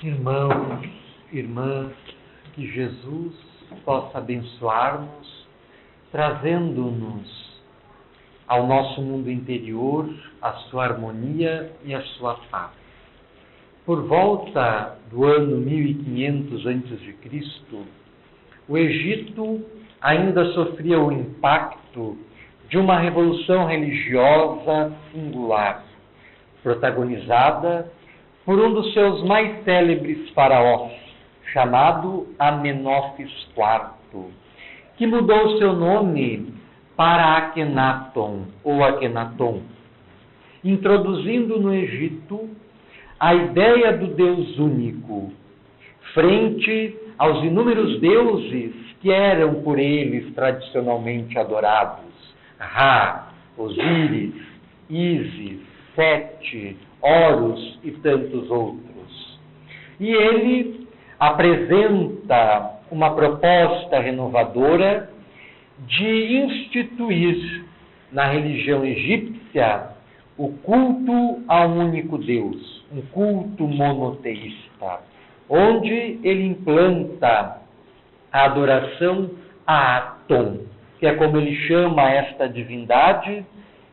Irmãos, irmãs, que Jesus possa abençoar-nos, trazendo-nos ao nosso mundo interior a sua harmonia e a sua paz. Por volta do ano 1500 a.C., o Egito ainda sofria o impacto de uma revolução religiosa singular, protagonizada por um dos seus mais célebres faraós, chamado Amenófis IV, que mudou seu nome para Akhenaton, ou Akhenaton, introduzindo no Egito a ideia do Deus único, frente aos inúmeros deuses que eram por eles tradicionalmente adorados: Ra, Osíris, Ísis, Sete, Horus e tantos outros. E ele apresenta uma proposta renovadora de instituir na religião egípcia o culto a um único Deus, um culto monoteísta, onde ele implanta a adoração a Atom, que é como ele chama esta divindade,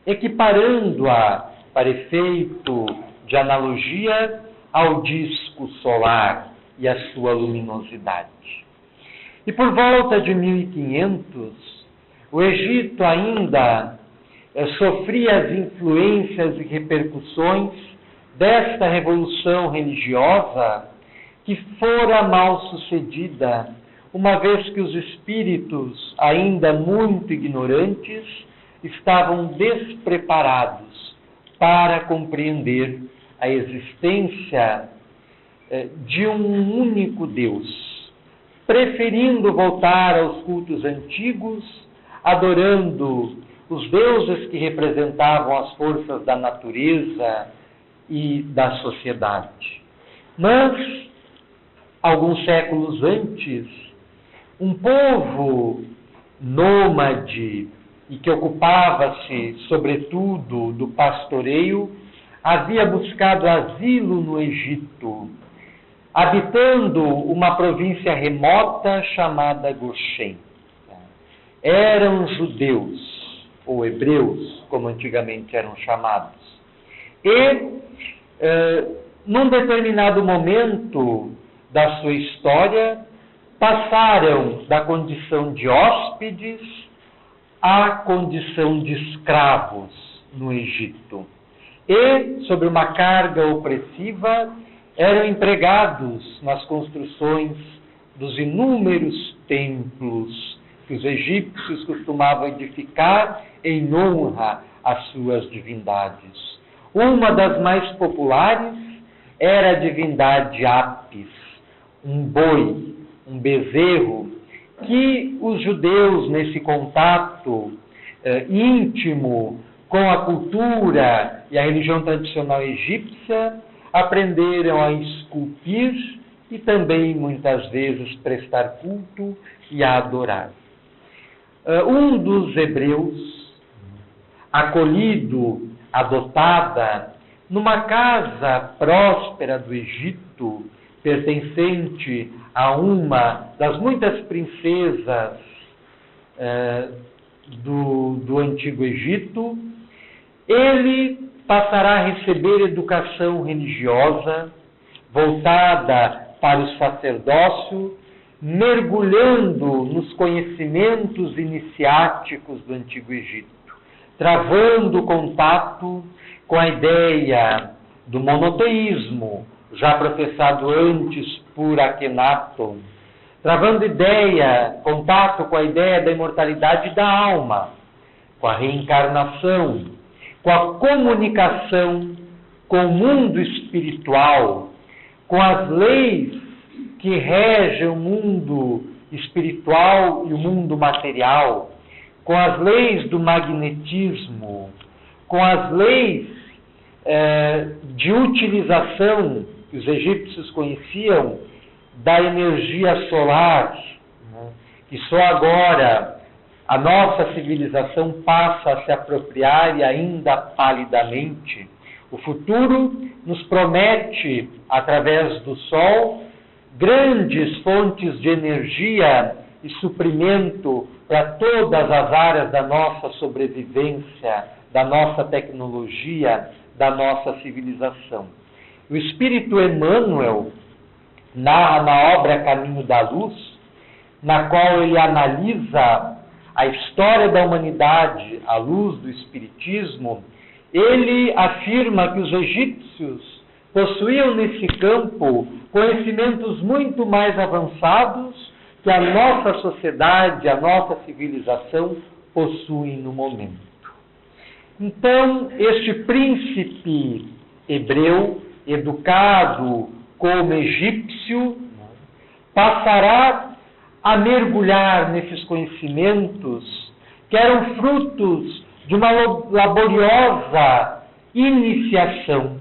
equiparando-a, para efeito de analogia, ao disco solar e a sua luminosidade. E por volta de 1500, o Egito ainda sofria as influências e repercussões desta revolução religiosa que fora mal sucedida, uma vez que os espíritos, ainda muito ignorantes, estavam despreparados para compreender a existência de um único Deus, preferindo voltar aos cultos antigos, adorando os deuses que representavam as forças da natureza e da sociedade. Mas, alguns séculos antes, um povo nômade e que ocupava-se, sobretudo, do pastoreio, havia buscado asilo no Egito, habitando uma província remota chamada Goshen. Eram judeus, ou hebreus, como antigamente eram chamados. E, num determinado momento da sua história, passaram da condição de hóspedes à condição de escravos no Egito. E, sob uma carga opressiva, eram empregados nas construções dos inúmeros templos que os egípcios costumavam edificar em honra às suas divindades. Uma das mais populares era a divindade Apis, um boi, um bezerro, que os judeus, nesse contato íntimo com a cultura e a religião tradicional egípcia, aprenderam a esculpir e também, muitas vezes, prestar culto e a adorar. Um dos hebreus, acolhido, adotada, numa casa próspera do Egito, pertencente a uma das muitas princesas do Antigo Egito, ele passará a receber educação religiosa voltada para o sacerdócio, mergulhando nos conhecimentos iniciáticos do Antigo Egito, travando contato com a ideia do monoteísmo, já professado antes por Akhenaton, travando contato com a ideia da imortalidade da alma, com a reencarnação, com a comunicação com o mundo espiritual, com as leis que regem o mundo espiritual e o mundo material, com as leis do magnetismo, com as leis de utilização que os egípcios conheciam da energia solar, né, que só agora a nossa civilização passa a se apropriar, e ainda palidamente, O futuro nos promete, através do Sol, grandes fontes de energia e suprimento para todas as áreas da nossa sobrevivência, da nossa tecnologia, da nossa civilização. O Espírito Emmanuel narra na obra Caminho da Luz, na qual ele analisa a história da humanidade à luz do Espiritismo. Ele afirma que os egípcios possuíam nesse campo conhecimentos muito mais avançados que a nossa sociedade, a nossa civilização possuem no momento. Então, este príncipe hebreu, educado como egípcio, passará a mergulhar nesses conhecimentos que eram frutos de uma laboriosa iniciação,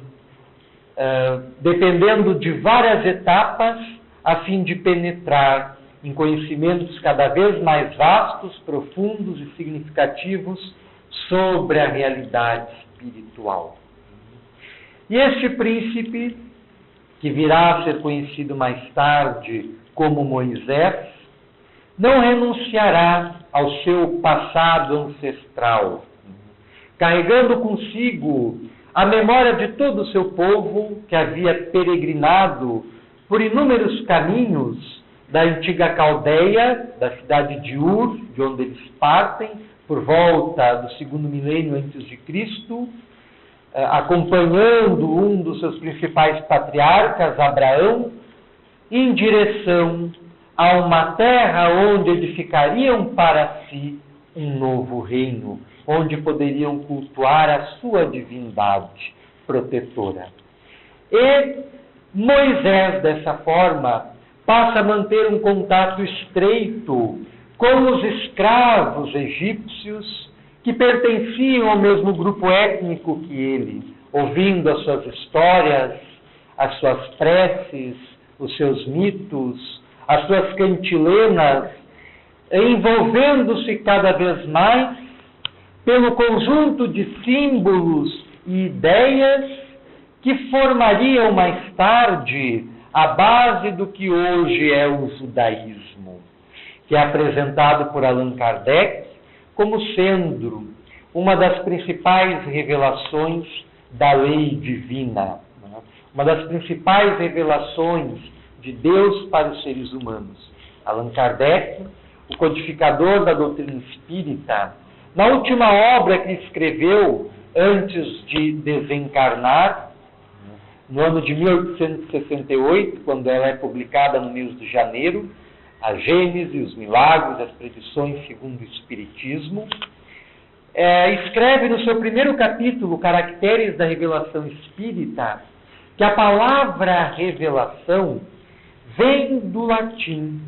dependendo de várias etapas, a fim de penetrar em conhecimentos cada vez mais vastos, profundos e significativos sobre a realidade espiritual. E este príncipe, que virá a ser conhecido mais tarde como Moisés, não renunciará ao seu passado ancestral, carregando consigo a memória de todo o seu povo que havia peregrinado por inúmeros caminhos da antiga Caldeia, da cidade de Ur, de onde eles partem, por volta do 2º milênio antes de Cristo, acompanhando um dos seus principais patriarcas, Abraão, em direção a uma terra onde edificariam para si um novo reino, onde poderiam cultuar a sua divindade protetora. E Moisés, dessa forma, passa a manter um contato estreito com os escravos egípcios que pertenciam ao mesmo grupo étnico que ele, ouvindo as suas histórias, as suas preces, os seus mitos, as suas cantilenas, envolvendo-se cada vez mais pelo conjunto de símbolos e ideias que formariam mais tarde a base do que hoje é o judaísmo, que é apresentado por Allan Kardec como sendo uma das principais revelações da lei divina, uma das principais revelações de Deus para os seres humanos. Allan Kardec, o codificador da doutrina espírita, na última obra que escreveu antes de desencarnar, no ano de 1868, quando ela é publicada no mês de janeiro, a Gênese, os Milagres, as Predições segundo o Espiritismo, escreve no seu primeiro capítulo, Caracteres da Revelação Espírita, que a palavra revelação vem do latim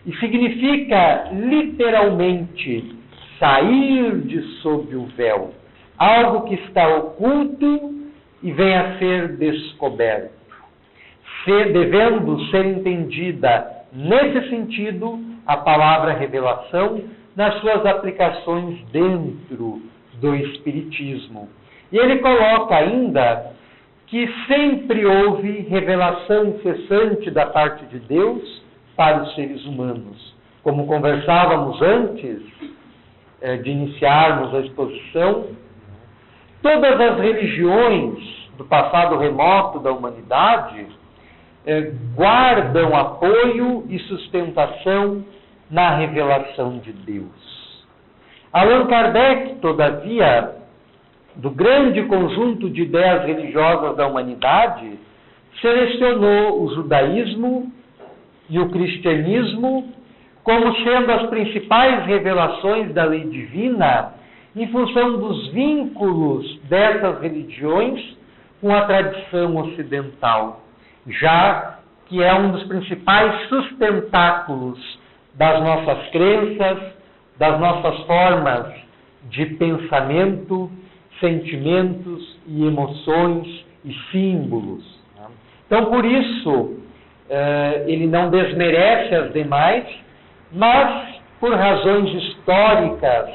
e significa literalmente sair de sob o véu, algo que está oculto e vem a ser descoberto, devendo ser entendida nesse sentido a palavra revelação nas suas aplicações dentro do Espiritismo. E ele coloca ainda que sempre houve revelação incessante da parte de Deus para os seres humanos. Como conversávamos antes de iniciarmos a exposição, todas as religiões do passado remoto da humanidade guardam apoio e sustentação na revelação de Deus. Allan Kardec, todavia, do grande conjunto de ideias religiosas da humanidade, selecionou o judaísmo e o cristianismo como sendo as principais revelações da lei divina em função dos vínculos dessas religiões com a tradição ocidental, já que é um dos principais sustentáculos das nossas crenças, das nossas formas de pensamento, sentimentos e emoções e símbolos. Então, por isso, ele não desmerece as demais, mas, por razões históricas,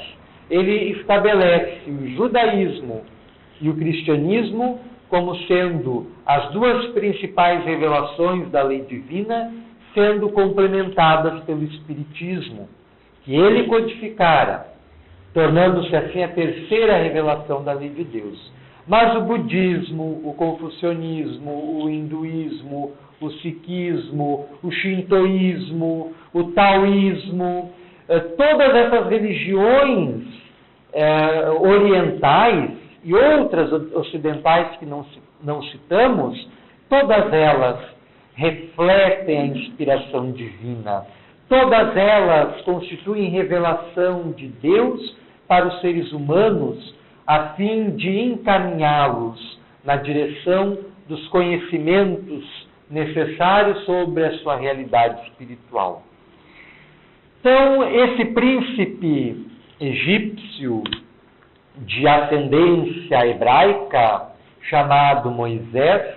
ele estabelece o judaísmo e o cristianismo como sendo as duas principais revelações da lei divina, sendo complementadas pelo Espiritismo, que ele codificara, tornando-se assim a terceira revelação da lei de Deus. Mas o budismo, o confucionismo, o hinduísmo, o sikhismo, o shintoísmo, o taoísmo, todas essas religiões orientais e outras ocidentais que não citamos, todas elas refletem a inspiração divina. Todas elas constituem revelação de Deus para os seres humanos, a fim de encaminhá-los na direção dos conhecimentos necessários sobre a sua realidade espiritual. Então, esse príncipe egípcio de ascendência hebraica, chamado Moisés,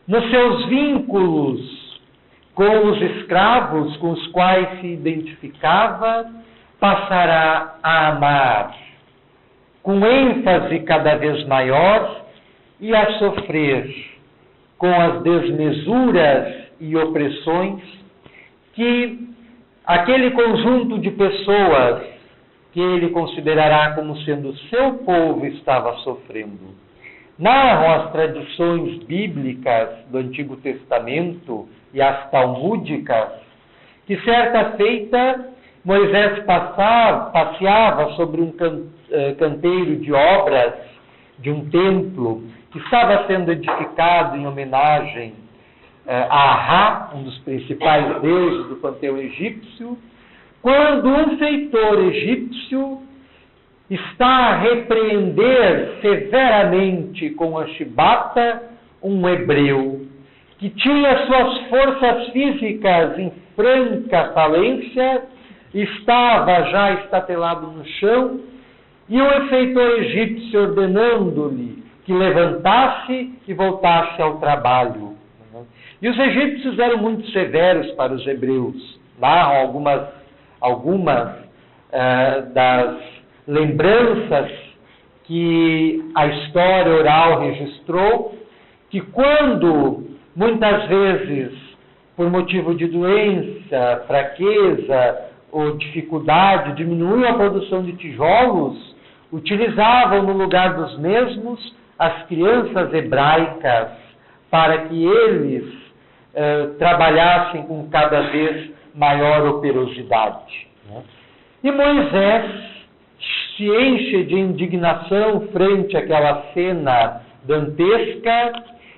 nos seus vínculos com os escravos com os quais se identificava, passará a amar com ênfase cada vez maior e a sofrer com as desmesuras e opressões que aquele conjunto de pessoas que ele considerará como sendo seu povo estava sofrendo. Narram as tradições bíblicas do Antigo Testamento e as talmúdicas que certa feita Moisés passeava sobre um canteiro de obras de um templo que estava sendo edificado em homenagem a Ra, um dos principais deuses do panteão egípcio, quando um feitor egípcio está a repreender severamente com a chibata um hebreu que tinha suas forças físicas em franca falência, estava já estatelado no chão, e o feitor egípcio ordenando-lhe que levantasse e voltasse ao trabalho. E os egípcios eram muito severos para os hebreus. Narram algumas das lembranças que a história oral registrou, que quando, muitas vezes, por motivo de doença, fraqueza ou dificuldade, diminuíam a produção de tijolos, utilizavam no lugar dos mesmos as crianças hebraicas para que eles trabalhassem com cada vez maior operosidade. E Moisés se enche de indignação frente àquela cena dantesca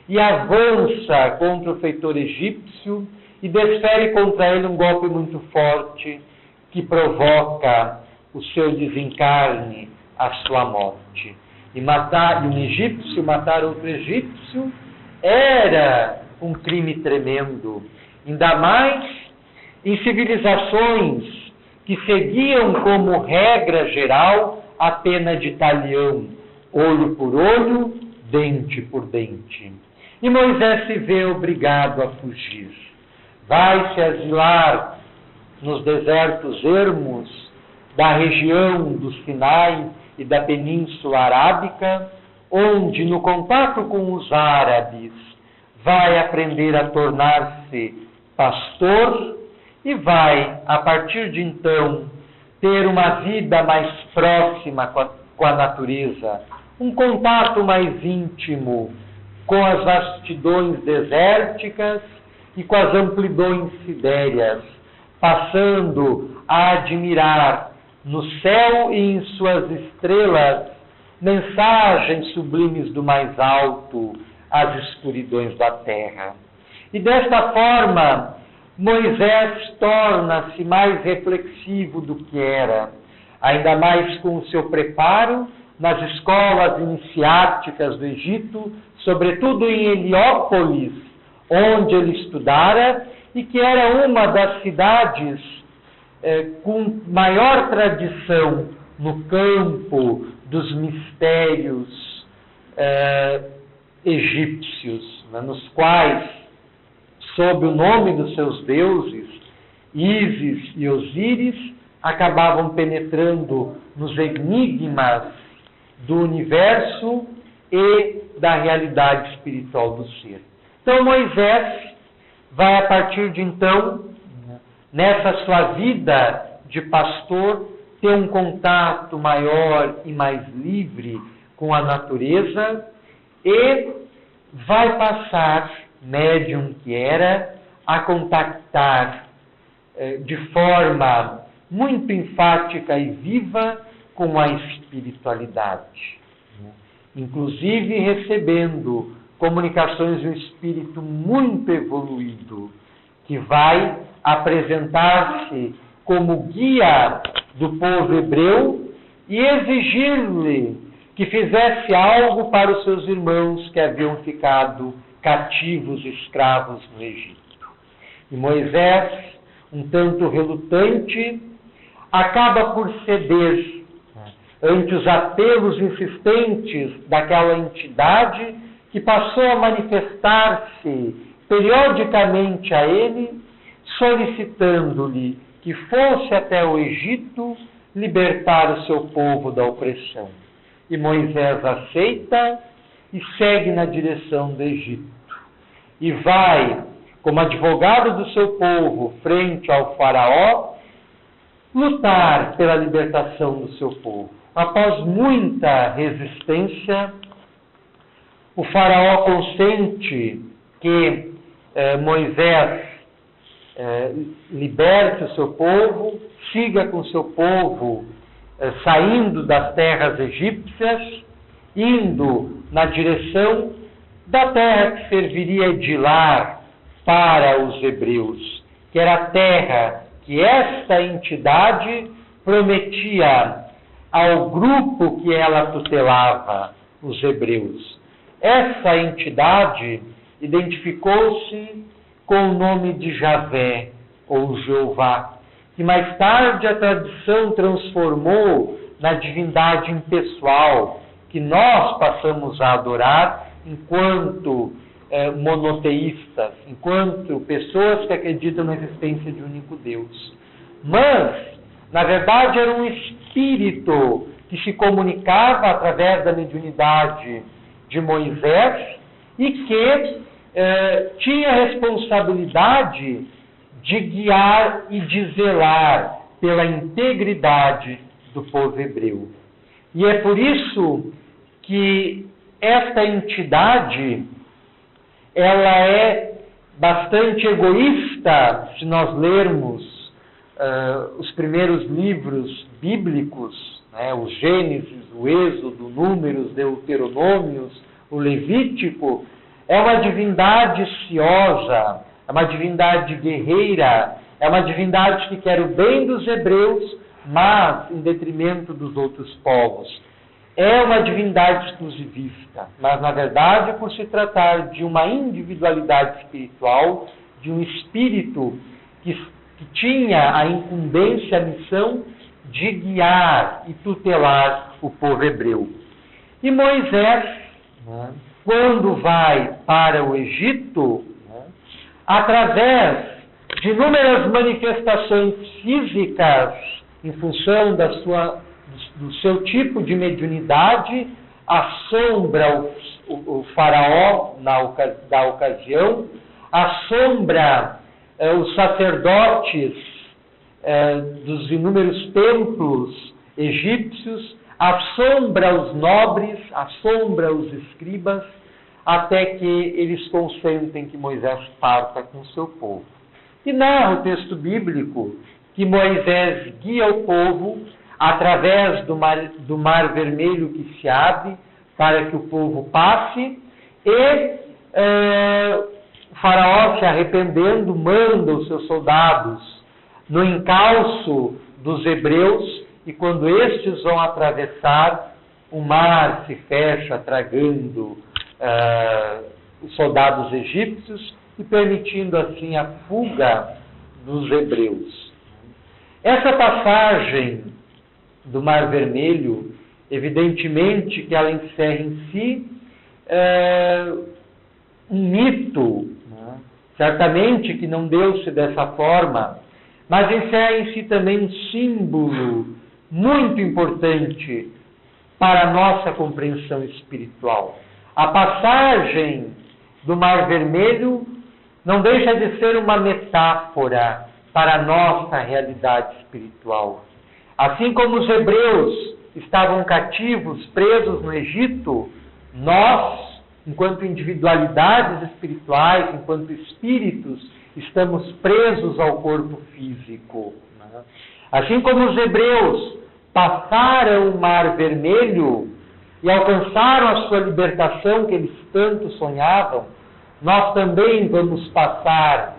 e avança contra o feitor egípcio e desfere contra ele um golpe muito forte que provoca o seu desencarne, a sua morte. E um egípcio matar outro egípcio era um crime tremendo, ainda mais em civilizações que seguiam como regra geral a pena de talião, olho por olho, dente por dente. E Moisés se vê obrigado a fugir. Vai se asilar nos desertos ermos da região do Sinai e da Península Arábica, onde, no contato com os árabes, vai aprender a tornar-se pastor e vai, a partir de então, ter uma vida mais próxima com a natureza, um contato mais íntimo com as vastidões desérticas e com as amplidões sidéreas, passando a admirar no céu e em suas estrelas mensagens sublimes do mais alto às escuridões da terra. E desta forma, Moisés torna-se mais reflexivo do que era, ainda mais com o seu preparo nas escolas iniciáticas do Egito, sobretudo em Heliópolis, onde ele estudara, e que era uma das cidades com maior tradição no campo dos mistérios egípcios, nos quais, sob o nome dos seus deuses, Ísis e Osíris, acabavam penetrando nos enigmas do universo e da realidade espiritual do ser. Então Moisés vai, a partir de então, nessa sua vida de pastor, ter um contato maior e mais livre com a natureza e vai passar, médium que era, a contactar de forma muito enfática e viva com a espiritualidade. Inclusive recebendo comunicações de um espírito muito evoluído, que vai apresentar-se como guia do povo hebreu e exigir-lhe que fizesse algo para os seus irmãos que haviam ficado cativos, escravos no Egito. E Moisés, um tanto relutante, acaba por ceder ante os apelos insistentes daquela entidade que passou a manifestar-se periodicamente a ele, solicitando-lhe que fosse até o Egito libertar o seu povo da opressão. E Moisés aceita e segue na direção do Egito. E vai, como advogado do seu povo, frente ao faraó, lutar pela libertação do seu povo. Após muita resistência, o faraó consente que Moisés liberte o seu povo, siga com o seu povo saindo das terras egípcias, indo na direção da terra que serviria de lar para os hebreus, que era a terra que esta entidade prometia ao grupo que ela tutelava, os hebreus. Essa entidade identificou-se com o nome de Javé, ou Jeová, que mais tarde a tradição transformou na divindade impessoal, que nós passamos a adorar enquanto monoteístas, enquanto pessoas que acreditam na existência de um único Deus. Mas, na verdade, era um espírito que se comunicava através da mediunidade de Moisés e que tinha a responsabilidade de guiar e de zelar pela integridade do povo hebreu. E é por isso que esta entidade, ela é bastante egoísta, se nós lermos os primeiros livros bíblicos, o Gênesis, o Êxodo, o Números, Deuteronômios, o Levítico. É uma divindade ciosa, é uma divindade guerreira, é uma divindade que quer o bem dos hebreus, mas em detrimento dos outros povos. É uma divindade exclusivista, mas na verdade, por se tratar de uma individualidade espiritual, de um espírito que tinha a incumbência, a missão de guiar e tutelar o povo hebreu. E Moisés, quando vai para o Egito, através de inúmeras manifestações físicas, em função do seu tipo de mediunidade, assombra o faraó da ocasião, assombra os sacerdotes dos inúmeros templos egípcios, assombra os nobres, assombra os escribas, até que eles consentem que Moisés parta com o seu povo. E narra o texto bíblico que Moisés guia o povo através do mar vermelho que se abre para que o povo passe, e o faraó, se arrependendo, manda os seus soldados no encalço dos hebreus, e quando estes vão atravessar, o mar se fecha, tragando os soldados egípcios e permitindo assim a fuga dos hebreus. Essa passagem do Mar Vermelho, evidentemente que ela encerra em si um mito, certamente que não deu-se dessa forma, mas encerra em si também um símbolo muito importante para a nossa compreensão espiritual. A passagem do Mar Vermelho não deixa de ser uma metáfora para a nossa realidade espiritual. Assim como os hebreus estavam cativos, presos no Egito, nós, enquanto individualidades espirituais, enquanto espíritos, estamos presos ao corpo físico. Assim como os hebreus passaram o Mar Vermelho e alcançaram a sua libertação que eles tanto sonhavam, nós também vamos passar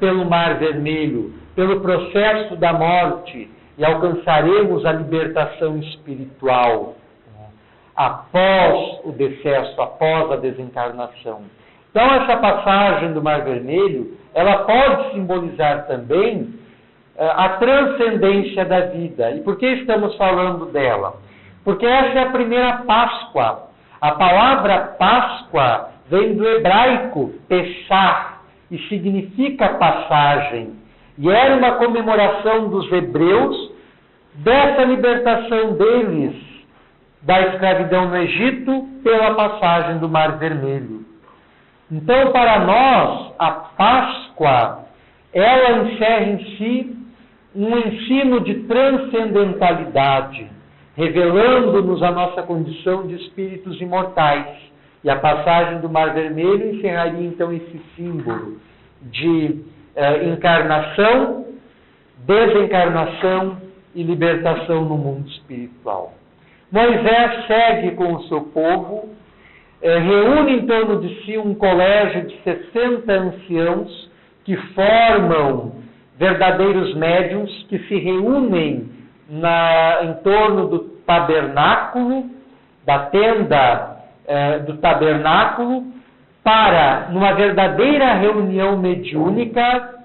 pelo Mar Vermelho, pelo processo da morte, e alcançaremos a libertação espiritual após o decesso, após a desencarnação. Então, essa passagem do Mar Vermelho, ela pode simbolizar também a transcendência da vida. E por que estamos falando dela? Porque essa é a primeira Páscoa. A palavra Páscoa vem do hebraico Pessah e significa passagem. E era uma comemoração dos hebreus dessa libertação deles da escravidão no Egito pela passagem do Mar Vermelho. Então, para nós, a Páscoa, ela encerra em si um ensino de transcendentalidade, revelando-nos a nossa condição de espíritos imortais. E a passagem do Mar Vermelho encerraria, então, esse símbolo de encarnação, desencarnação e libertação no mundo espiritual. Moisés segue com o seu povo, reúne em torno de si um colégio de 60 anciãos que formam verdadeiros médiuns, que se reúnem em torno do tabernáculo, da tenda do tabernáculo, para, numa verdadeira reunião mediúnica,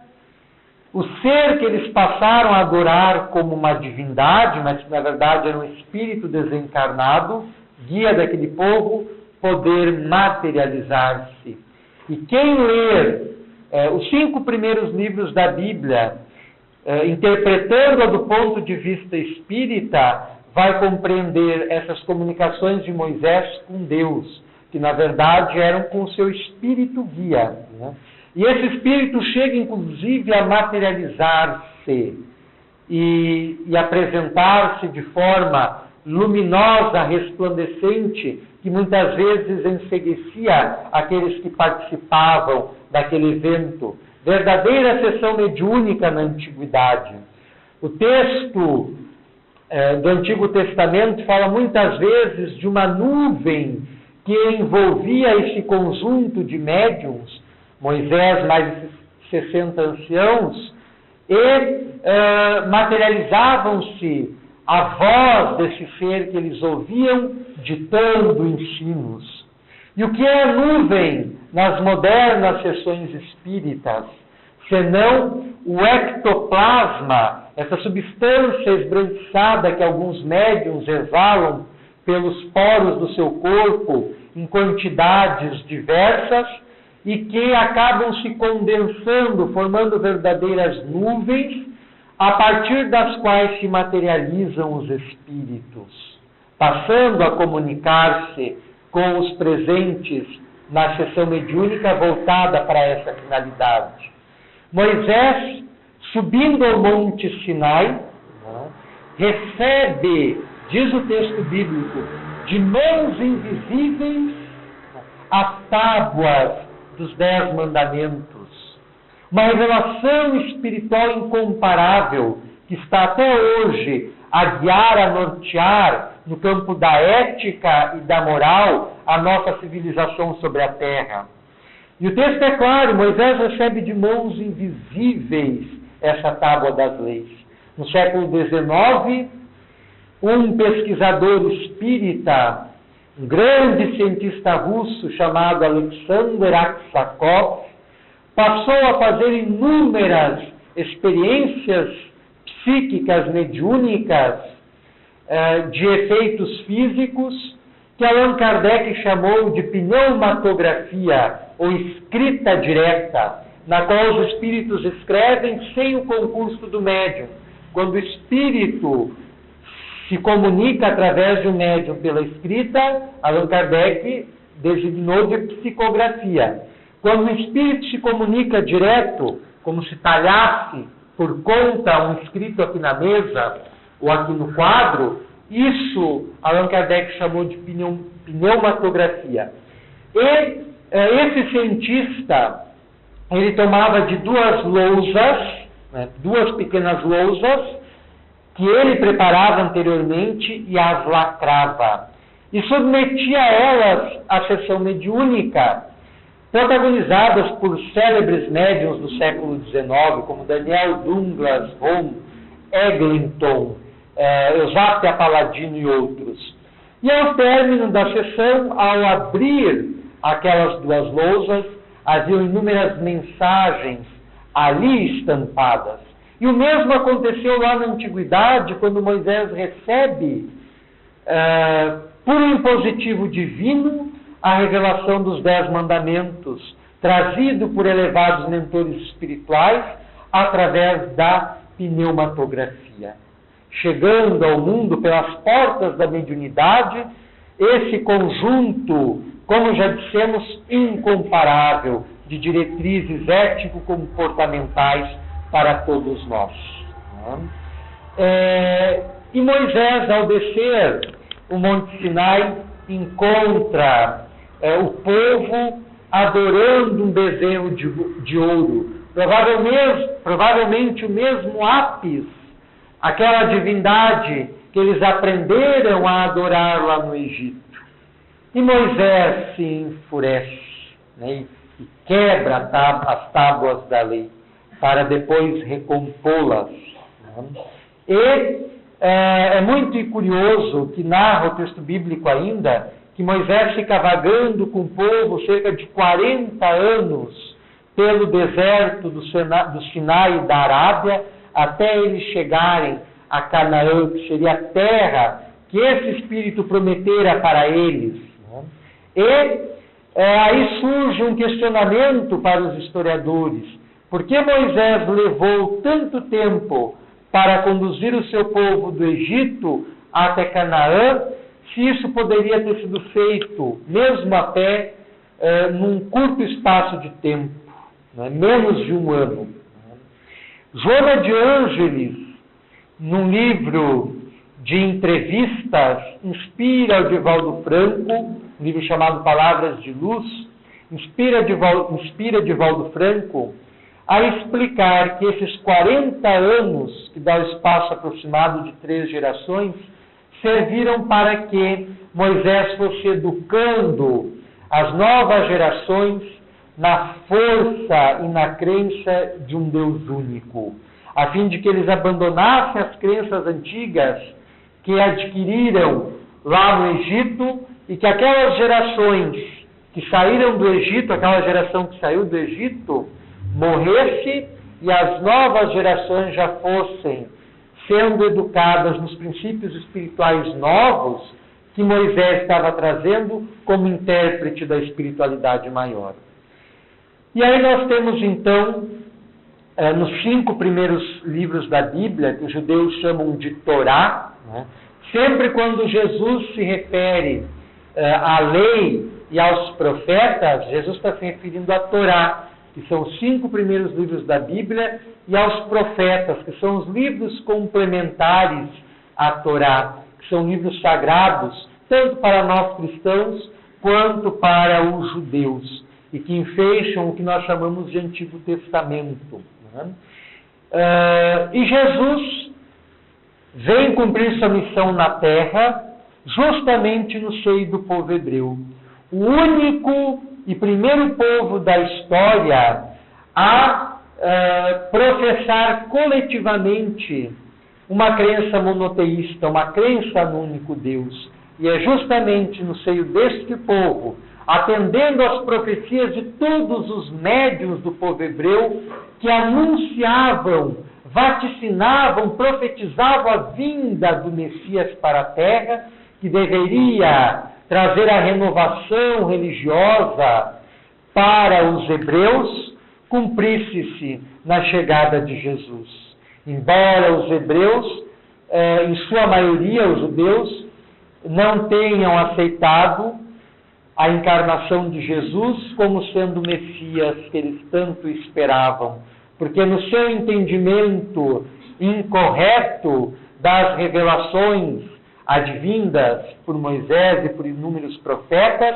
o ser que eles passaram a adorar como uma divindade, mas que na verdade era um espírito desencarnado, guia daquele povo, poder materializar-se. E quem ler os 5 primeiros livros da Bíblia, interpretando-a do ponto de vista espírita, vai compreender essas comunicações de Moisés com Deus, que na verdade eram com o seu espírito guia, né? E esse espírito chega inclusive a materializar-se e apresentar-se de forma luminosa, resplandecente, que muitas vezes enceguecia aqueles que participavam daquele evento. Verdadeira sessão mediúnica na antiguidade. O texto do Antigo Testamento fala muitas vezes de uma nuvem que envolvia esse conjunto de médiuns, Moisés mais esses 60 anciãos, e materializavam-se a voz desse ser que eles ouviam ditando ensinos. E o que é a nuvem nas modernas sessões espíritas, senão o ectoplasma, essa substância esbranquiçada que alguns médiuns exalam pelos poros do seu corpo em quantidades diversas e que acabam se condensando, formando verdadeiras nuvens, a partir das quais se materializam os espíritos, passando a comunicar-se com os presentes na sessão mediúnica voltada para essa finalidade. Moisés, subindo ao Monte Sinai, recebe, diz o texto bíblico, de mãos invisíveis as tábuas dos 10 mandamentos. Uma revelação espiritual incomparável que está até hoje a guiar, a nortear no campo da ética e da moral a nossa civilização sobre a terra. E o texto é claro, Moisés recebe de mãos invisíveis essa tábua das leis. No século XIX, um pesquisador espírita, um grande cientista russo chamado Alexander Aksakov, passou a fazer inúmeras experiências psíquicas mediúnicas de efeitos físicos que Allan Kardec chamou de pneumatografia ou escrita direta, na qual os espíritos escrevem sem o concurso do médium. Quando o espírito se comunica através de um médium pela escrita, Allan Kardec designou de psicografia. Quando o espírito se comunica direto, como se talhasse por conta um escrito aqui na mesa ou aqui no quadro, isso Allan Kardec chamou de pneumatografia. E esse cientista, ele tomava de duas lousas, duas pequenas lousas, que ele preparava anteriormente e as lacrava. E submetia elas à sessão mediúnica, protagonizadas por célebres médiuns do século XIX, como Daniel Douglas Home, Eglinton, Eusápia Paladino e outros. E ao término da sessão, ao abrir aquelas duas lousas, haviam inúmeras mensagens ali estampadas. E o mesmo aconteceu lá na Antiguidade, quando Moisés recebe, por um impositivo divino, a revelação dos 10 mandamentos, trazido por elevados mentores espirituais, através da pneumatografia. Chegando ao mundo pelas portas da mediunidade, esse conjunto, como já dissemos, incomparável de diretrizes ético-comportamentais para todos nós. E Moisés, ao descer o Monte Sinai, encontra o povo adorando um bezerro de ouro, provavelmente o mesmo Apis, aquela divindade que eles aprenderam a adorar lá no Egito. E Moisés se enfurece, e quebra as tábuas da lei, para depois recompô-las. E é muito curioso que narra o texto bíblico ainda, que Moisés fica vagando com o povo cerca de 40 anos pelo deserto do Sinai e da Arábia, até eles chegarem a Canaã, que seria a terra que esse Espírito prometera para eles. E aí surge um questionamento para os historiadores. Por que Moisés levou tanto tempo para conduzir o seu povo do Egito até Canaã, se isso poderia ter sido feito, mesmo a pé, num curto espaço de tempo, menos de um ano? Joana de Ângeles, num livro de entrevistas, inspira o Divaldo Franco, um livro chamado Palavras de Luz, inspira Divaldo Franco a explicar que esses 40 anos, que dá o espaço aproximado de 3 gerações, serviram para que Moisés fosse educando as novas gerações na força e na crença de um Deus único, a fim de que eles abandonassem as crenças antigas que adquiriram lá no Egito, e que aquelas gerações que saíram do Egito, aquela geração que saiu do Egito, morresse e as novas gerações já fossem sendo educadas nos princípios espirituais novos que Moisés estava trazendo como intérprete da espiritualidade maior. E aí nós temos então, nos 5 primeiros livros da Bíblia, que os judeus chamam de Torá, sempre quando Jesus se refere à lei e aos profetas, Jesus está se referindo à Torá, que são os 5 primeiros livros da Bíblia, e aos profetas, que são os livros complementares à Torá, que são livros sagrados, tanto para nós cristãos, quanto para os judeus, e que enfeixam o que nós chamamos de Antigo Testamento. E Jesus vem cumprir sua missão na Terra, justamente no seio do povo hebreu. O único e primeiro povo da história a professar coletivamente uma crença monoteísta, uma crença no único Deus. E é justamente no seio deste povo, atendendo às profecias de todos os médiuns do povo hebreu, que anunciavam, vaticinavam, profetizavam a vinda do Messias para a terra, que deveria trazer a renovação religiosa para os hebreus, cumprisse-se na chegada de Jesus. Embora os hebreus, em sua maioria, os judeus, não tenham aceitado a encarnação de Jesus como sendo o Messias que eles tanto esperavam, porque no seu entendimento incorreto das revelações advindas por Moisés e por inúmeros profetas,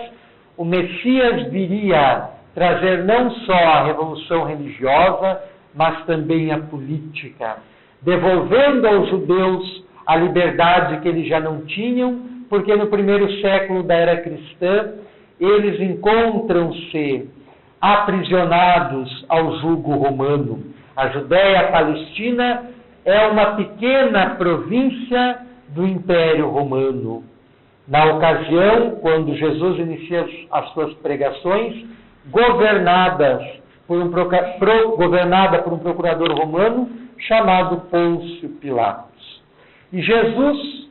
o Messias viria trazer não só a revolução religiosa, mas também a política, devolvendo aos judeus a liberdade que eles já não tinham, porque no primeiro século da era cristã, eles encontram-se aprisionados ao jugo romano. A Judéia, a Palestina, é uma pequena província do Império Romano. Na ocasião, quando Jesus inicia as suas pregações, governada por um procurador romano chamado Pôncio Pilatos. E Jesus,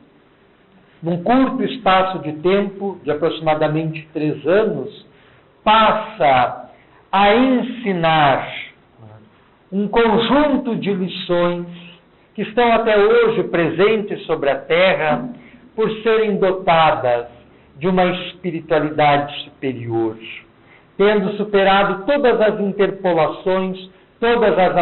num curto espaço de tempo, de aproximadamente 3 anos, passa a ensinar um conjunto de lições que estão até hoje presentes sobre a terra, por serem dotadas de uma espiritualidade superior, tendo superado todas as interpolações, todas as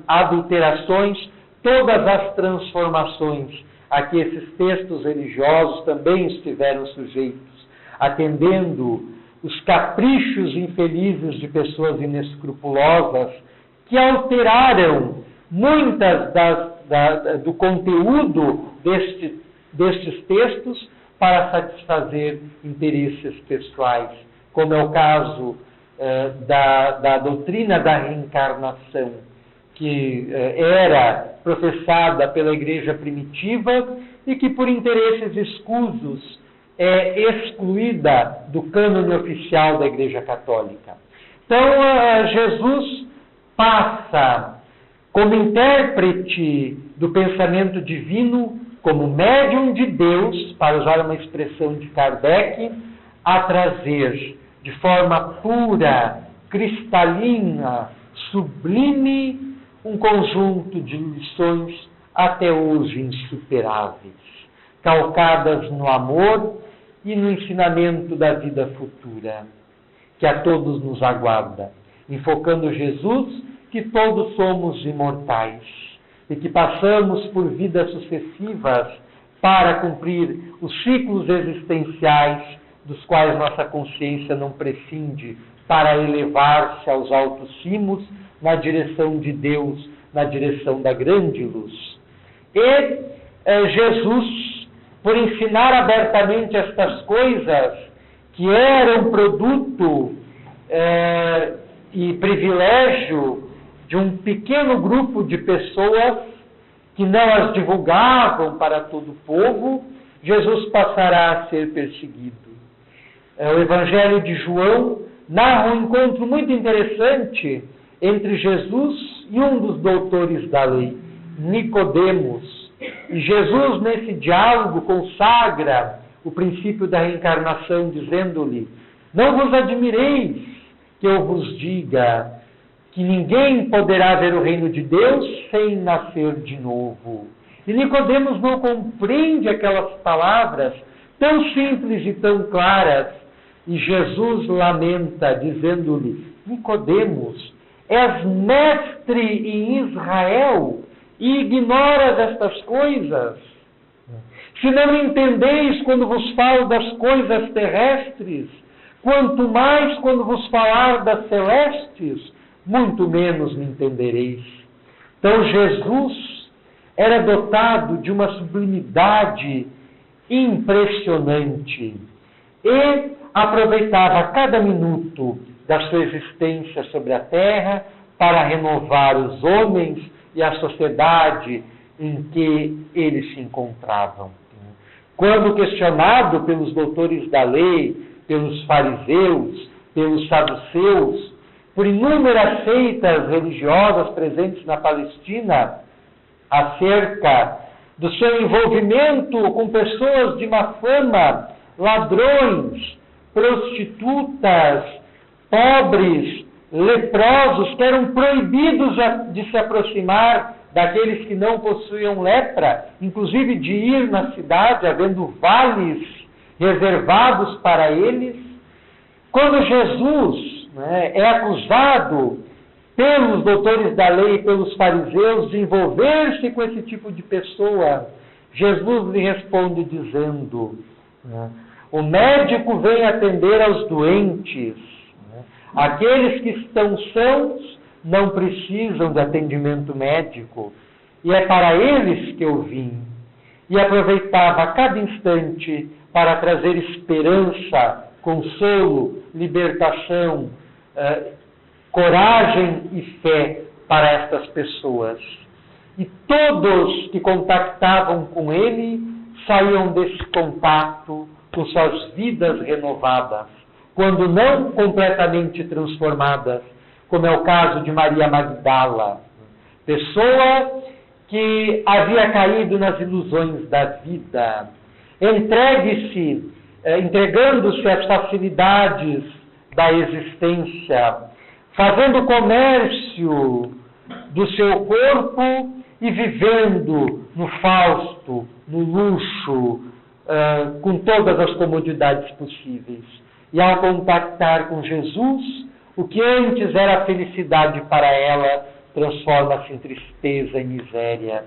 adulterações, todas as transformações a que esses textos religiosos também estiveram sujeitos, atendendo os caprichos infelizes de pessoas inescrupulosas que alteraram muitas do conteúdo destes textos para satisfazer interesses pessoais, como é o caso da doutrina da reencarnação, que era professada pela igreja primitiva e que, por interesses escusos, é excluída do cânone oficial da igreja católica. Então, Jesus passa, como intérprete do pensamento divino, como médium de Deus, para usar uma expressão de Kardec, a trazer de forma pura, cristalina, sublime, um conjunto de lições até hoje insuperáveis, calcadas no amor e no ensinamento da vida futura, que a todos nos aguarda, enfocando Jesus, que todos somos imortais e que passamos por vidas sucessivas para cumprir os ciclos existenciais dos quais nossa consciência não prescinde para elevar-se aos altos cimos na direção de Deus, na direção da grande luz. E Jesus, por ensinar abertamente estas coisas que eram produto e privilégio de um pequeno grupo de pessoas que não as divulgavam para todo o povo, Jesus passará a ser perseguido. O Evangelho de João narra um encontro muito interessante entre Jesus e um dos doutores da lei, Nicodemos. E Jesus, nesse diálogo, consagra o princípio da reencarnação, dizendo-lhe: não vos admireis que eu vos diga que ninguém poderá ver o reino de Deus sem nascer de novo. E Nicodemos não compreende aquelas palavras tão simples e tão claras. E Jesus lamenta, dizendo-lhe: Nicodemos, és mestre em Israel e ignoras estas coisas? Se não entendeis quando vos falo das coisas terrestres, quanto mais quando vos falar das celestes, muito menos me entendereis. Então Jesus era dotado de uma sublimidade impressionante e aproveitava cada minuto da sua existência sobre a terra para renovar os homens e a sociedade em que eles se encontravam. Quando questionado pelos doutores da lei, pelos fariseus, pelos saduceus, por inúmeras seitas religiosas presentes na Palestina, acerca do seu envolvimento com pessoas de má fama, ladrões, prostitutas, pobres, leprosos, que eram proibidos de se aproximar daqueles que não possuíam lepra, inclusive de ir na cidade, havendo vales reservados para eles. Quando Jesus, né, é acusado pelos doutores da lei e pelos fariseus de envolver-se com esse tipo de pessoa, Jesus lhe responde dizendo, né, o médico vem atender aos doentes, né, aqueles que estão sãos não precisam de atendimento médico, e é para eles que eu vim. E aproveitava a cada instante para trazer esperança, consolo, libertação, coragem e fé para estas pessoas. E todos que contactavam com ele saíam desse contato com suas vidas renovadas, quando não completamente transformadas, como é o caso de Maria Magdala, pessoa que havia caído nas ilusões da vida, entregando-se às facilidades da existência, fazendo comércio do seu corpo e vivendo no fausto, no luxo, com todas as comodidades possíveis. E ao contactar com Jesus, o que antes era felicidade para ela, transforma-se em tristeza e miséria.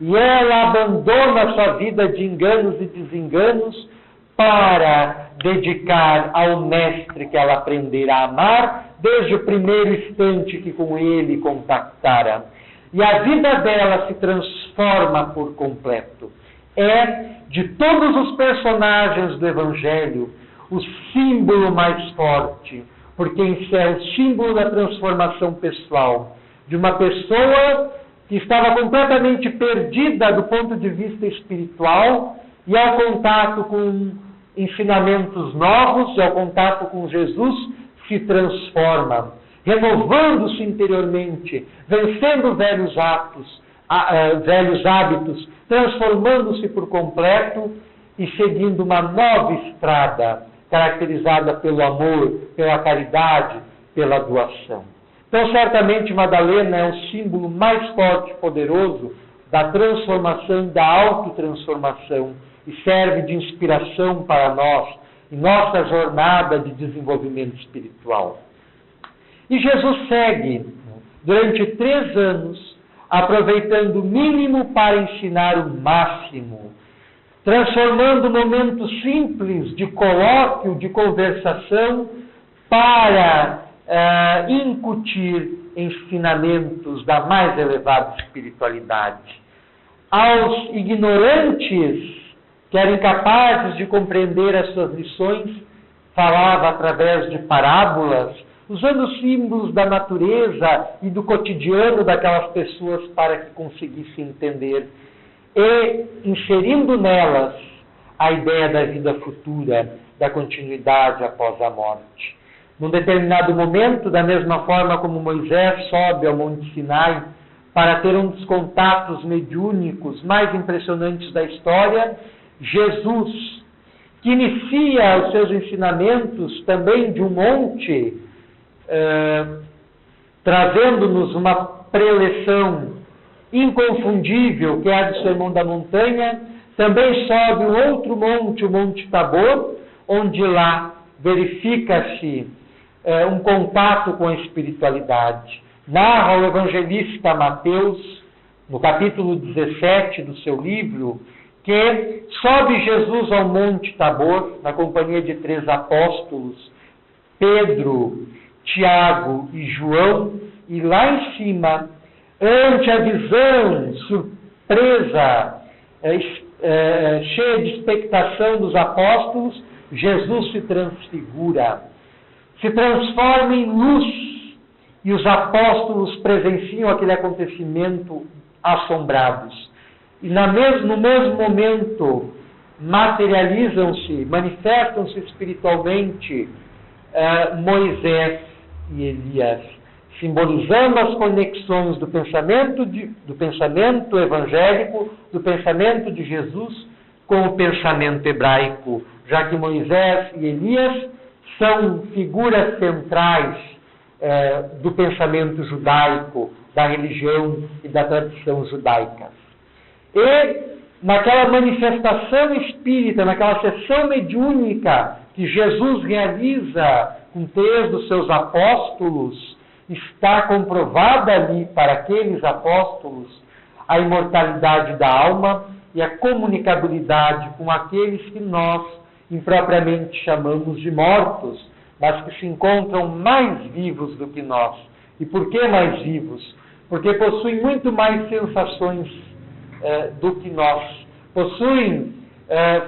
E ela abandona sua vida de enganos e desenganos para dedicar ao Mestre que ela aprendera a amar desde o primeiro instante que com ele contactara. E a vida dela se transforma por completo. É, de todos os personagens do Evangelho, o símbolo mais forte, porque isso é o símbolo da transformação pessoal, de uma pessoa que estava completamente perdida do ponto de vista espiritual e ao contato com ensinamentos novos, e ao contato com Jesus, se transforma, renovando-se interiormente, vencendo velhos hábitos, transformando-se por completo e seguindo uma nova estrada, caracterizada pelo amor, pela caridade, pela doação. Então, certamente, Madalena é o símbolo mais forte e poderoso da transformação e da autotransformação e serve de inspiração para nós em nossa jornada de desenvolvimento espiritual. E Jesus segue, durante 3 anos, aproveitando o mínimo para ensinar o máximo, transformando momentos simples de colóquio, de conversação, para incutir ensinamentos da mais elevada espiritualidade. Aos ignorantes, que eram incapazes de compreender as suas lições, falava através de parábolas, usando símbolos da natureza e do cotidiano daquelas pessoas para que conseguissem entender, e inserindo nelas a ideia da vida futura, da continuidade após a morte. Num determinado momento, da mesma forma como Moisés sobe ao Monte Sinai para ter um dos contatos mediúnicos mais impressionantes da história, Jesus, que inicia os seus ensinamentos também de um monte, trazendo-nos uma preleção inconfundível, que é a do Sermão da Montanha, também sobe um outro monte, o Monte Tabor, onde lá verifica-se um contato com a espiritualidade. Narra o evangelista Mateus, no capítulo 17 do seu livro, que sobe Jesus ao Monte Tabor, na companhia de 3 apóstolos, Pedro, Tiago e João, e lá em cima, ante a visão surpresa, cheia de expectação dos apóstolos, Jesus se transfigura, se transforma em luz, e os apóstolos presenciam aquele acontecimento assombrados. E no mesmo momento, materializam-se, manifestam-se espiritualmente Moisés e Elias, simbolizando as conexões do pensamento evangélico, do pensamento de Jesus com o pensamento hebraico, já que Moisés e Elias são figuras centrais do pensamento judaico, da religião e da tradição judaicas. E naquela manifestação espírita, naquela sessão mediúnica que Jesus realiza com 3 dos seus apóstolos, está comprovada ali para aqueles apóstolos a imortalidade da alma e a comunicabilidade com aqueles que nós impropriamente chamamos de mortos, mas que se encontram mais vivos do que nós. E por que mais vivos? Porque possuem muito mais sensações do que nós. Possuem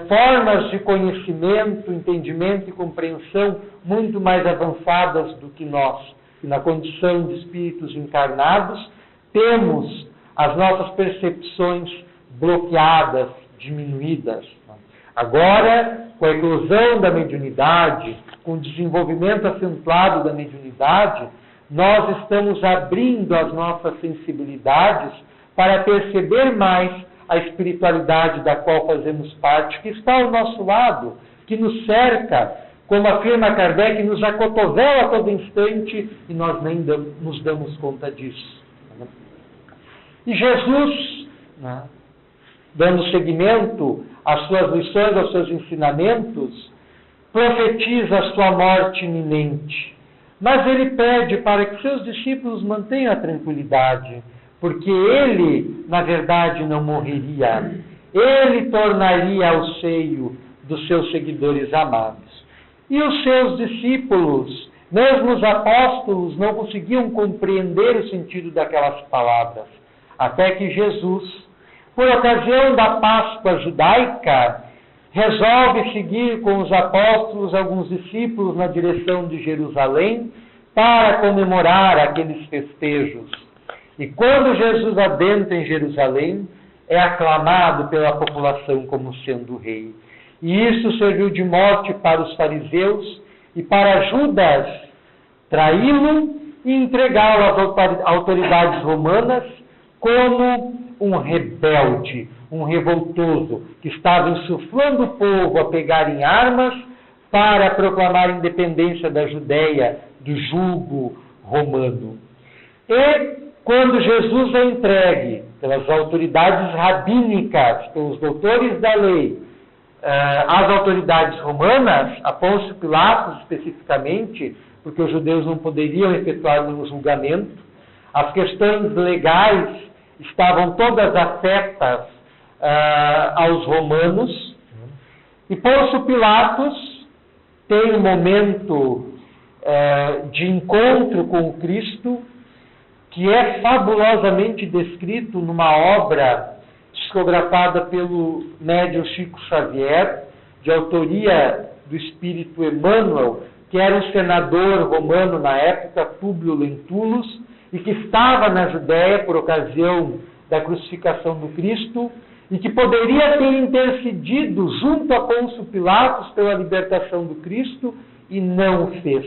formas de conhecimento, entendimento e compreensão muito mais avançadas do que nós. E na condição de espíritos encarnados, temos as nossas percepções bloqueadas, diminuídas. Agora, com a eclosão da mediunidade, com o desenvolvimento acentuado da mediunidade, nós estamos abrindo as nossas sensibilidades para perceber mais a espiritualidade da qual fazemos parte, que está ao nosso lado, que nos cerca, como afirma Kardec, nos acotovela a todo instante e nós nem nos damos conta disso. E Jesus, dando seguimento às suas lições, aos seus ensinamentos, profetiza a sua morte iminente. Mas ele pede para que seus discípulos mantenham a tranquilidade, porque ele, na verdade, não morreria. Ele tornaria ao seio dos seus seguidores amados. E os seus discípulos, mesmo os apóstolos, não conseguiam compreender o sentido daquelas palavras. Até que Jesus, por ocasião da Páscoa judaica, resolve seguir com os apóstolos, alguns discípulos, na direção de Jerusalém, para comemorar aqueles festejos. E quando Jesus adentra em Jerusalém, é aclamado pela população como sendo rei. E isso serviu de mote para os fariseus e para Judas traí-lo e entregá-lo às autoridades romanas como um rebelde, um revoltoso, que estava insuflando o povo a pegar em armas para proclamar a independência da Judéia do jugo romano. E quando Jesus é entregue pelas autoridades rabínicas, pelos doutores da lei, às autoridades romanas, a Pôncio Pilatos especificamente, porque os judeus não poderiam efetuar nenhum julgamento, as questões legais estavam todas afetas aos romanos, e Pôncio Pilatos tem um momento de encontro com o Cristo, que é fabulosamente descrito numa obra psicografada pelo médium Chico Xavier, de autoria do espírito Emmanuel, que era um senador romano na época, Públio Lentulus, e que estava na Judéia por ocasião da crucificação do Cristo, e que poderia ter intercedido junto a Pôncio Pilatos pela libertação do Cristo, e não o fez.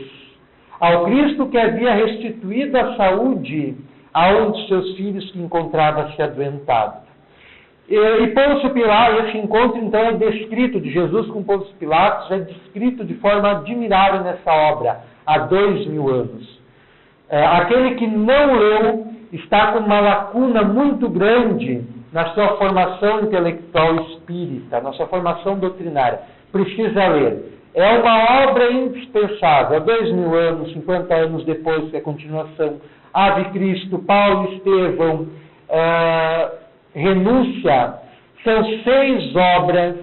Ao Cristo que havia restituído a saúde a um dos seus filhos que encontrava-se adoentado. E Pôncio Pilatos, esse encontro então é descrito, de Jesus com Pôncio Pilatos, é descrito de forma admirável nessa obra, há 2000 anos. Aquele que não leu está com uma lacuna muito grande na sua formação intelectual espírita, na sua formação doutrinária. Precisa ler. É uma obra indispensável. Há 2000 anos, 50 anos depois, que é a continuação, Ave Cristo, Paulo e Estevão, Renúncia, são 6 obras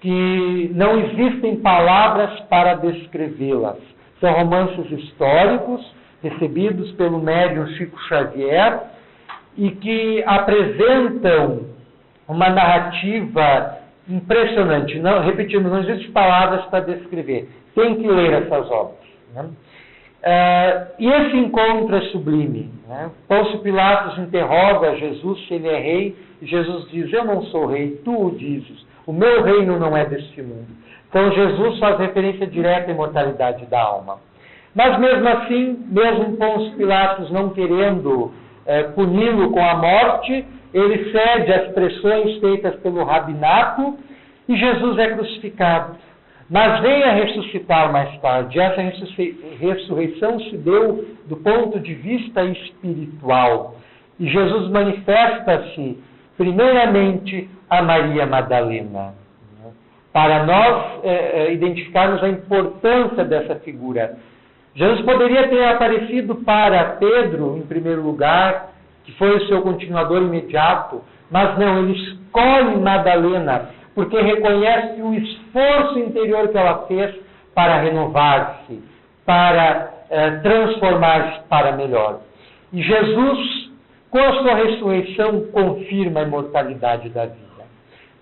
que não existem palavras para descrevê-las. São romances históricos, recebidos pelo médium Chico Xavier, e que apresentam uma narrativa impressionante. Não, repetimos, não existe palavras para descrever. Tem que ler essas obras. Né? E esse encontro é sublime. Né? Pôncio Pilatos interroga Jesus se ele é rei, e Jesus diz: eu não sou rei, tu o dizes. O meu reino não é deste mundo. Então Jesus faz referência direta à imortalidade da alma. Mas mesmo assim, mesmo Pôncio Pilatos não querendo puni-lo com a morte, ele cede às pressões feitas pelo rabinato e Jesus é crucificado. Mas vem a ressuscitar mais tarde. Essa ressurreição se deu do ponto de vista espiritual. E Jesus manifesta-se, primeiramente, a Maria Madalena. para nós identificarmos a importância dessa figura. Jesus poderia ter aparecido para Pedro, em primeiro lugar, que foi o seu continuador imediato, mas não, ele escolhe Madalena, porque reconhece o esforço interior que ela fez para renovar-se, para transformar-se para melhor. E Jesus, com a sua ressurreição, confirma a imortalidade da vida.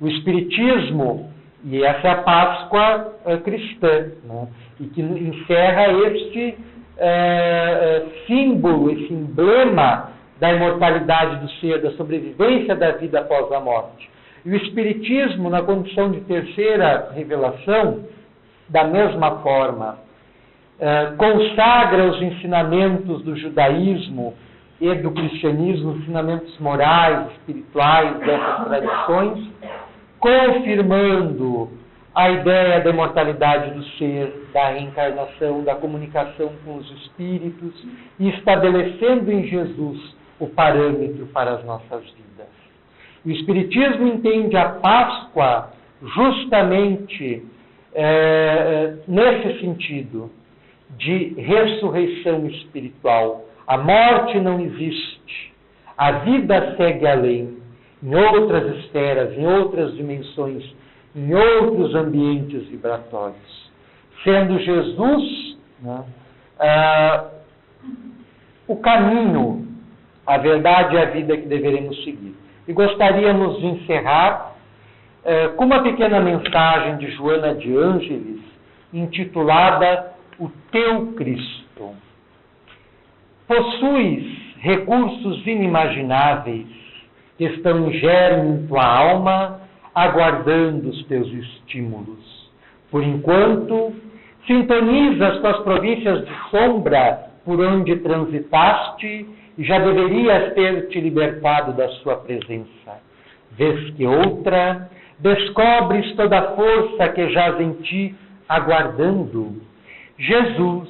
O Espiritismo, e essa é a Páscoa cristã, né? E que encerra este símbolo, esse emblema da imortalidade do ser, da sobrevivência da vida após a morte. E o Espiritismo, na condição de terceira revelação, da mesma forma, consagra os ensinamentos do judaísmo e do cristianismo, ensinamentos morais, espirituais dessas tradições, confirmando a ideia da imortalidade do ser, da reencarnação, da comunicação com os espíritos e estabelecendo em Jesus o parâmetro para as nossas vidas. O Espiritismo entende a Páscoa justamente nesse sentido de ressurreição espiritual. A morte não existe, a vida segue além, em outras esferas, em outras dimensões, em outros ambientes vibratórios. Sendo Jesus, né, o caminho, a verdade e a vida que deveremos seguir. E gostaríamos de encerrar com uma pequena mensagem de Joana de Ângeles, intitulada O Teu Cristo. Possuis recursos inimagináveis que estão em germe em tua alma, aguardando os teus estímulos. Por enquanto, sintoniza as tuas províncias de sombra por onde transitaste e já deverias ter te libertado da sua presença. Vês que outra, descobres toda a força que jaz em ti, aguardando. Jesus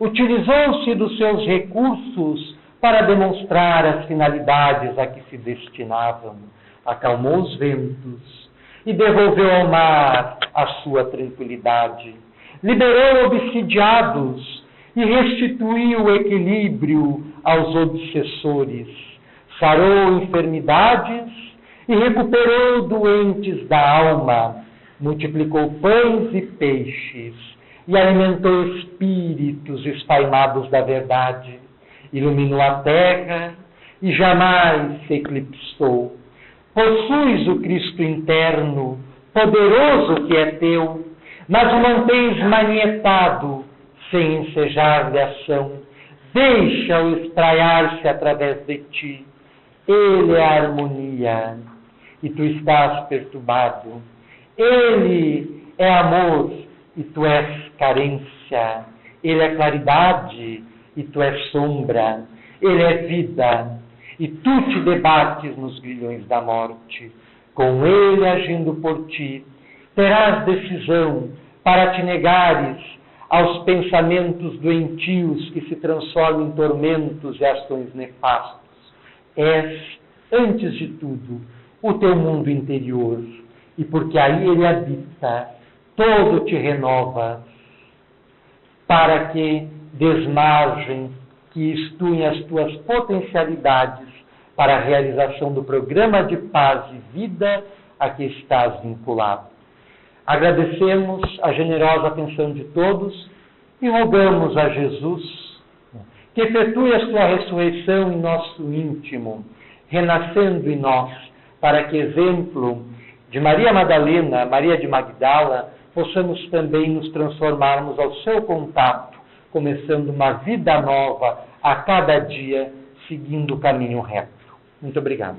utilizou-se dos seus recursos para demonstrar as finalidades a que se destinavam. Acalmou os ventos e devolveu ao mar a sua tranquilidade. Liberou obsidiados e restituiu o equilíbrio aos obsessores. Sarou enfermidades e recuperou doentes da alma. Multiplicou pães e peixes e alimentou espíritos espaimados da verdade. Iluminou a terra e jamais se eclipsou. Possuis o Cristo interno, poderoso que é teu, mas o mantens manietado, sem ensejar-lhe ação. Deixa-o espraiar-se através de ti. Ele é a harmonia, e tu estás perturbado. Ele é amor, e tu és carência. Ele é claridade, e tu és sombra. Ele é vida, e tu te debates nos grilhões da morte. Com ele agindo por ti, terás decisão para te negares aos pensamentos doentios que se transformam em tormentos e ações nefastas. És, antes de tudo, o teu mundo interior, e porque aí ele habita, todo te renova, para que desmargem, que estuem as tuas potencialidades para a realização do programa de paz e vida a que estás vinculado. Agradecemos a generosa atenção de todos e rogamos a Jesus que efetue a sua ressurreição em nosso íntimo, renascendo em nós, para que, exemplo de Maria Madalena, Maria de Magdala, possamos também nos transformarmos ao seu contato, começando uma vida nova a cada dia, seguindo o caminho reto. Muito obrigado.